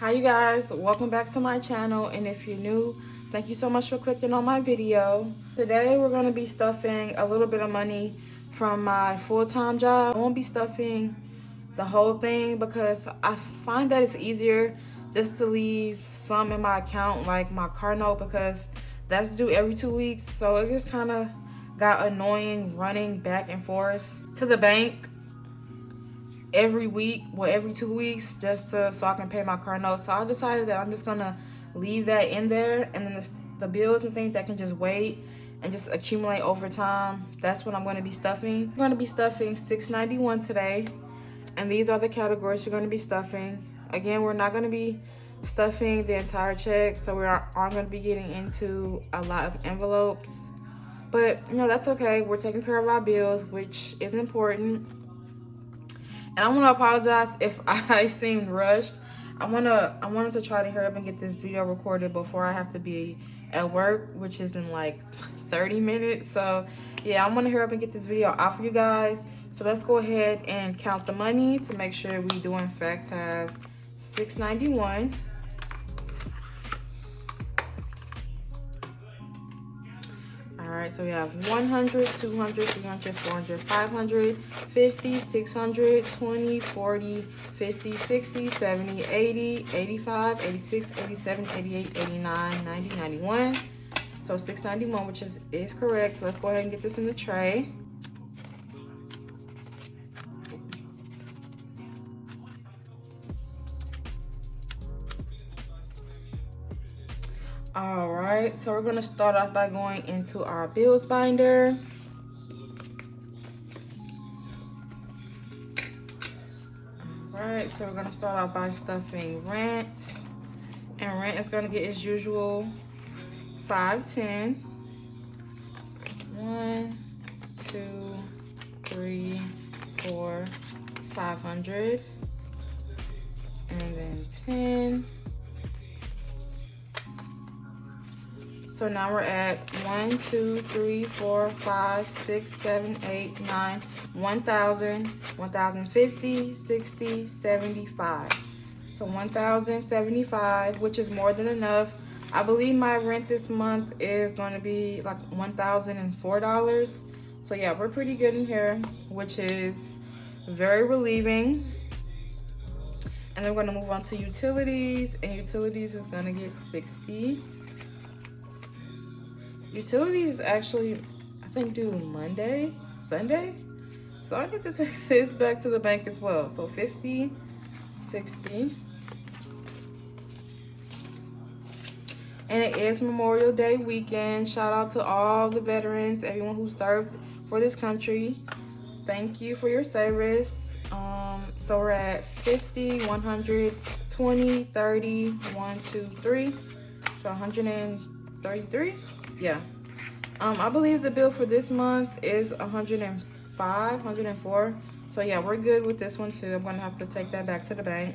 Hi you guys, welcome back to my channel, and if you're new, thank you so much for clicking on my video. Today we're going to be stuffing a little bit of money from my full-time job. I won't be stuffing the whole thing because I find that it's easier just to leave some in my account, like my car note, because that's due every 2 weeks. So it just kind of got annoying running back and forth to the bank every week, well, every 2 weeks, just so I can pay my car note. So I decided that I'm just gonna leave that in there, and then the bills and things that can just wait and just accumulate over time, that's what I'm going to be stuffing. I'm going to be stuffing $6.91 today, and these are the categories you're going to be stuffing. Again, we're not going to be stuffing the entire check, so we aren't going to be getting into a lot of envelopes, but you know, that's okay. We're taking care of our bills, which is important. And I want to apologize if I seemed rushed. I wanted to try to hurry up and get this video recorded before I have to be at work, which is in like 30 minutes. So yeah, I'm gonna hurry up and get this video out for you guys. So let's go ahead and count the money to make sure we do in fact have $6.91. All right, so we have 100, 200, 300, 400, 500, 50, 600, 20, 40, 50, 60, 70, 80, 85, 86, 87, 88, 89, 90, 91. So 691, which is correct. So let's go ahead and get this in the tray. All right, so we're gonna start off by going into our bills binder. All right, so we're gonna start off by stuffing rent, and rent is gonna get its usual $5.10. 1, 2, 3, 4, 500, and then 10. So now we're at 1, 2, 3, 4, 5, 6, 7, 8, 9, 1,000, 1,050, 60, 75. So 1,075, which is more than enough. I believe my rent this month is going to be like $1,004. So yeah, we're pretty good in here, which is very relieving. And then we're going to move on to utilities, and utilities is going to get 60. Utilities is actually, I think, due Sunday. So I get to take this back to the bank as well. So 50, 60. And it is Memorial Day weekend. Shout out to all the veterans, everyone who served for this country. Thank you for your service. So we're at 50, 100, 20, 30, 1, 2, 3. So 133. Yeah. I believe the bill for this month is 105, 104. So yeah, we're good with this one too. I'm gonna have to take that back to the bank.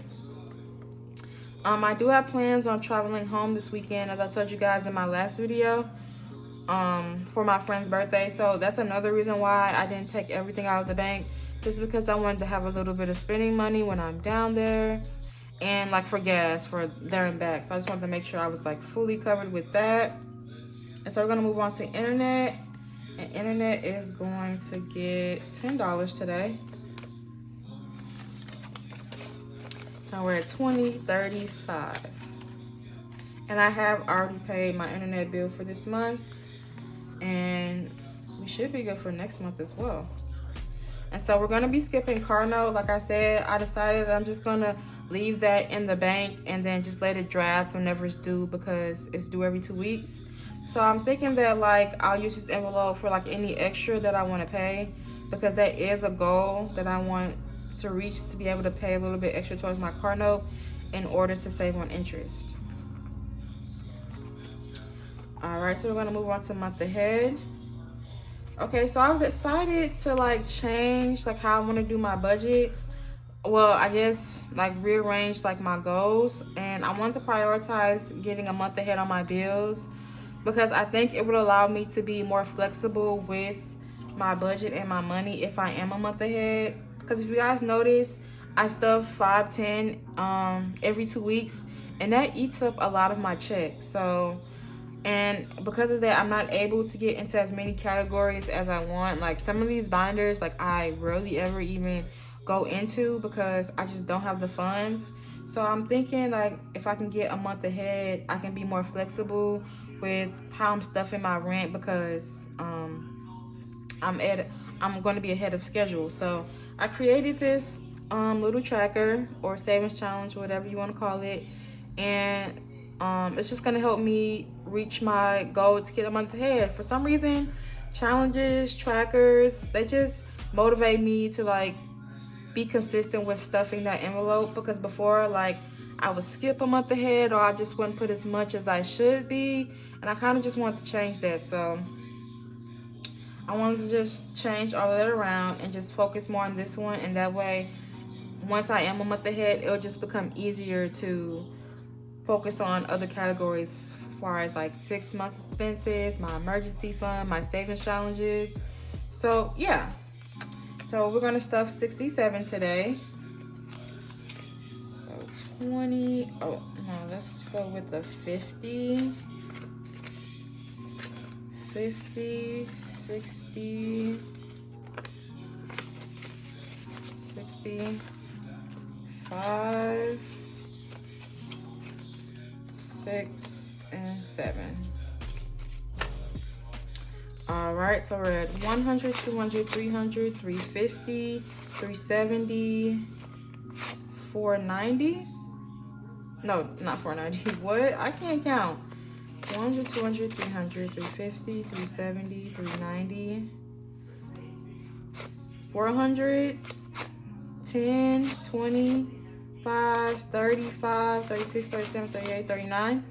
I do have plans on traveling home this weekend, as I told you guys in my last video, for my friend's birthday. So that's another reason why I didn't take everything out of the bank, just because I wanted to have a little bit of spending money when I'm down there, and like for gas for there and back. So I just wanted to make sure I was like fully covered with that. And so we're gonna move on to internet, and internet is going to get $10 today. So we're at 20.35, and I have already paid my internet bill for this month, and we should be good for next month as well. And so we're gonna be skipping car note. Like I said, I decided that I'm just gonna leave that in the bank and then just let it draft whenever it's due, because it's due every 2 weeks. So I'm thinking that like I'll use this envelope for like any extra that I want to pay, because that is a goal that I want to reach, to be able to pay a little bit extra towards my car note in order to save on interest. All right, so we're gonna move on to month ahead. Okay, so I've decided to like change like how I want to do my budget. Well, I guess like rearrange like my goals, and I want to prioritize getting a month ahead on my bills, because I think it would allow me to be more flexible with my budget and my money if I am a month ahead. Because if you guys notice, I stuff 5-10 every 2 weeks, and that eats up a lot of my check. So, and because of that, I'm not able to get into as many categories as I want. Like some of these binders, like I rarely ever even go into because I just don't have the funds. So I'm thinking like if I can get a month ahead, I can be more flexible with how I'm stuffing my rent because I'm going to be ahead of schedule. So I created this little tracker or savings challenge, whatever you want to call it, and it's just going to help me reach my goal to get a month ahead. For some reason, challenges, trackers, they just motivate me to like be consistent with stuffing that envelope, because before, like, I would skip a month ahead or I just wouldn't put as much as I should be, and I kind of just wanted to change that. So I wanted to just change all of that around and just focus more on this one, and that way once I am a month ahead, it'll just become easier to focus on other categories as far as like 6 months expenses, my emergency fund, my savings challenges. So yeah, so we're gonna stuff 67 today. So 20, oh no, let's go with the 50, 60, 5, 6, and 7. All right, so we're at 100, 200, 300, 350, 370, 490. No, not 490. What? I can't count. 100, 200, 300, 350, 370, 390, 400, 10, 20, 5, 35, 36, 37, 38, 39.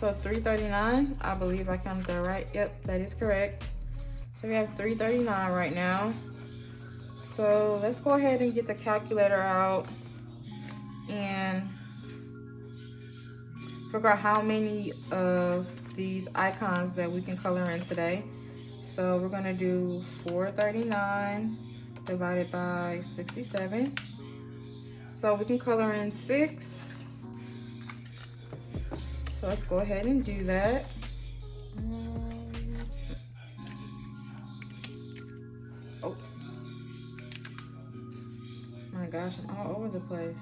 So 339. I believe I counted that right. Yep, that is correct. So we have 339 right now. So let's go ahead and get the calculator out and figure out how many of these icons that we can color in today. So we're gonna do 439 divided by 67. So we can color in 6. So let's go ahead and do that. Oh my gosh, I'm all over the place.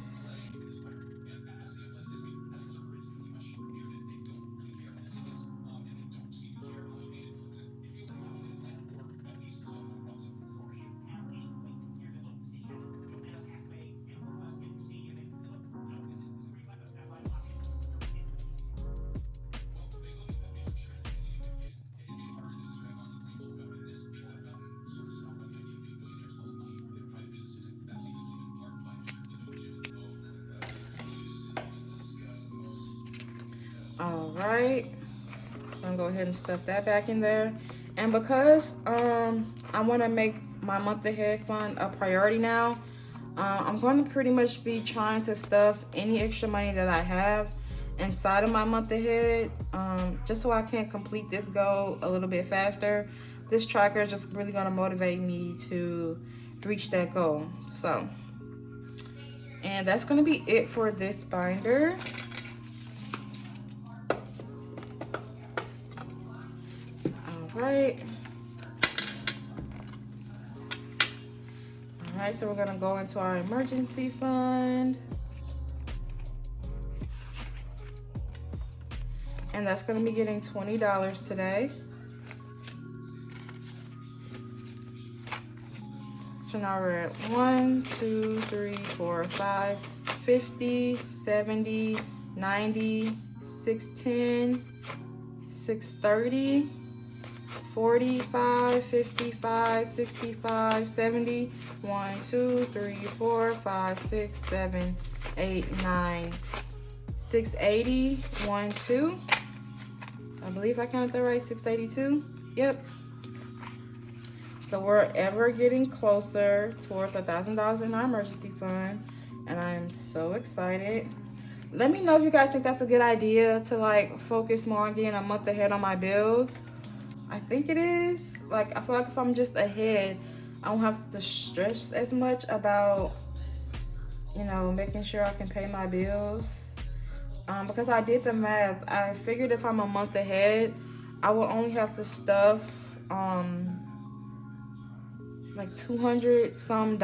All right, I'm gonna go ahead and stuff that back in there. And because I want to make my month ahead fund a priority now, I'm going to pretty much be trying to stuff any extra money that I have inside of my month ahead, just so I can complete this goal a little bit faster. This tracker is just really going to motivate me to reach that goal. So, and that's going to be it for this binder. Right. All right, so we're gonna go into our emergency fund, and that's gonna be getting $20 today. So now we're at 1, 2, 3, 4, 5, 50, 70, 90, 610, 630. 45, 55, 65, 70, 1, 2, 3, 4, 5, 6, 7, 8, 9, 680, 1, 2. I believe I counted that right, 682. Yep. So we're ever getting closer towards $1,000 in our emergency fund, and I am so excited. Let me know if you guys think that's a good idea to like focus more on getting a month ahead on my bills. I think it is. Like, I feel like if I'm just ahead, I don't have to stress as much about you know, making sure I can pay my bills. Because I did the math, I figured if I'm a month ahead, I will only have to stuff like $200 some,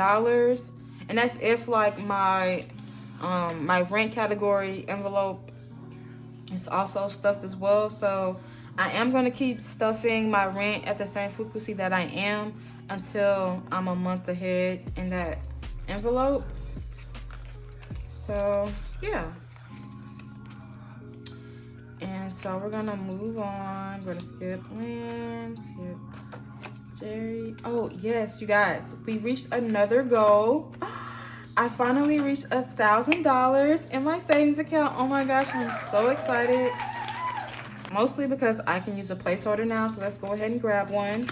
and that's if like my rent category envelope is also stuffed as well. So I am going to keep stuffing my rent at the same frequency that I am until I'm a month ahead in that envelope. So yeah. And so we're gonna move on. We're gonna skip Lynn, skip Jerry. Oh yes, you guys, we reached another goal. I finally reached $1,000 in my savings account. Oh my gosh, I'm so excited. Mostly because I can use a placeholder now, so let's go ahead and grab one.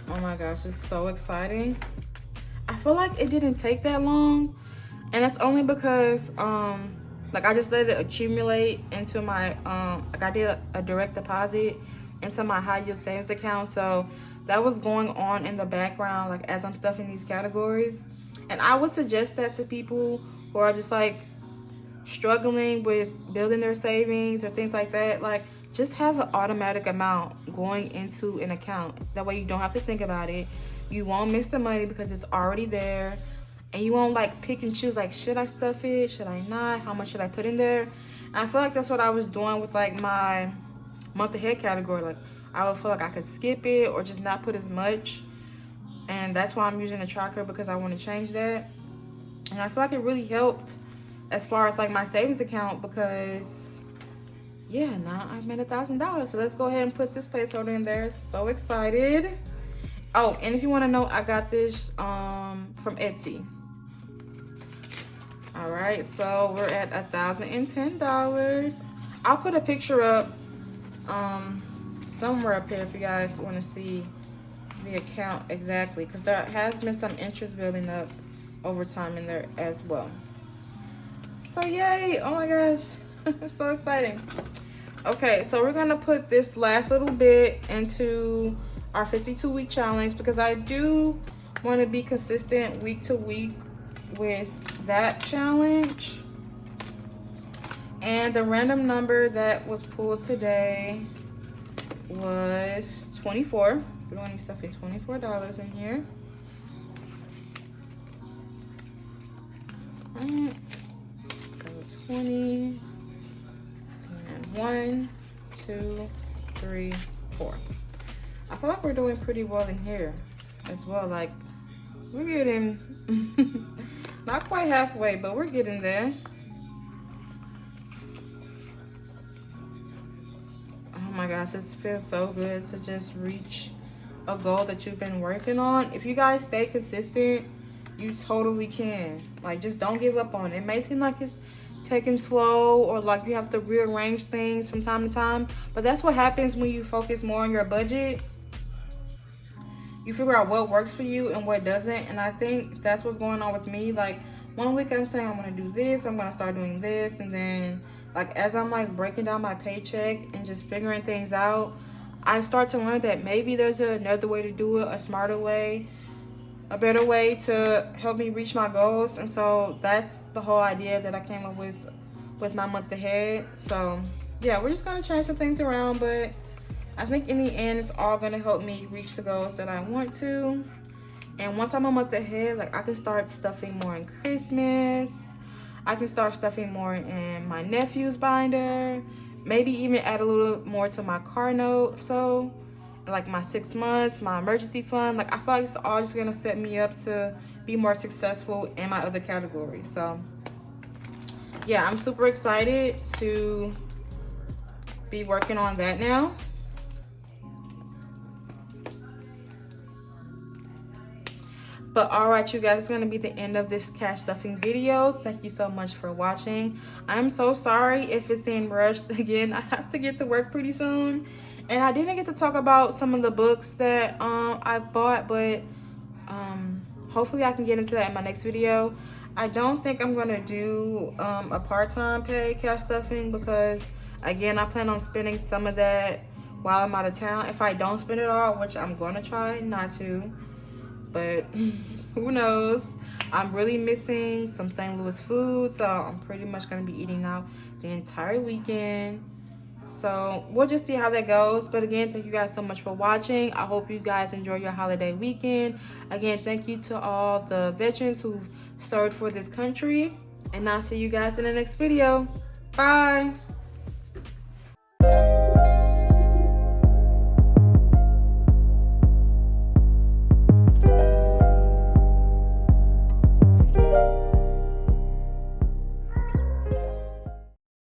Oh my gosh, it's so exciting. I feel like it didn't take that long, and that's only because like I just let it accumulate into my like I did a direct deposit into my high yield savings account. So that was going on in the background, like as I'm stuffing these categories. And I would suggest that to people who are just like struggling with building their savings or things like that. Like, just have an automatic amount going into an account. That way you don't have to think about it. You won't miss the money because it's already there. And you won't like pick and choose, like, should I stuff it? Should I not? How much should I put in there? And I feel like that's what I was doing with like my month ahead category. Like, I would feel like I could skip it or just not put as much. And that's why I'm using a tracker, because I want to change that. And I feel like it really helped as far as like my savings account, because yeah, now I've made $1,000. So let's go ahead and put this placeholder in there. So excited. Oh, and if you want to know, I got this from Etsy. All right, so we're at $1,010. I'll put a picture up somewhere up here if you guys want to see the account exactly, because there has been some interest building up over time in there as well. So yay, oh my gosh, it's so exciting. Okay, so we're gonna put this last little bit into our 52-week challenge, because I do want to be consistent week to week with that challenge. And the random number that was pulled today was 24. So we're going to be stuffing $24 in here. All right. So 20 and 1, 2, 3, 4. I feel like we're doing pretty well in here as well. Like, we're getting not quite halfway, but we're getting there. Oh my gosh, this feels so good to just reach a goal that you've been working on. If you guys stay consistent, you totally can. Like, just don't give up on it. It may seem like it's taking slow, or like you have to rearrange things from time to time, but that's what happens when you focus more on your budget. You figure out what works for you and what doesn't. And I think that's what's going on with me. Like, one week I'm saying I'm gonna do this, I'm gonna start doing this, and then like as I'm like breaking down my paycheck and just figuring things out, I start to learn that maybe there's another way to do it, a smarter way, a better way to help me reach my goals. And so that's the whole idea that I came up with my month ahead. So yeah, we're just gonna change some things around, but I think in the end, it's all gonna help me reach the goals that I want to. And once I'm a month ahead, like I can start stuffing more in Christmas. I can start stuffing more in my nephew's binder. Maybe even add a little more to my car note. So like my 6 months, my emergency fund. Like, I feel like it's all just gonna set me up to be more successful in my other categories. So yeah, I'm super excited to be working on that now. But all right, you guys, it's going to be the end of this cash stuffing video. Thank you so much for watching. I'm so sorry if it's in rushed. Again, I have to get to work pretty soon. And I didn't get to talk about some of the books that I bought, but hopefully I can get into that in my next video. I don't think I'm going to do a part-time paid cash stuffing, because, again, I plan on spending some of that while I'm out of town. If I don't spend it all, which I'm going to try not to. but who knows. I'm really missing some St. Louis food, so I'm pretty much going to be eating out the entire weekend. So we'll just see how that goes. But again, thank you guys so much for watching. I hope you guys enjoy your holiday weekend. Again, thank you to all the veterans who've served for this country. And I'll see you guys in the next video. Bye.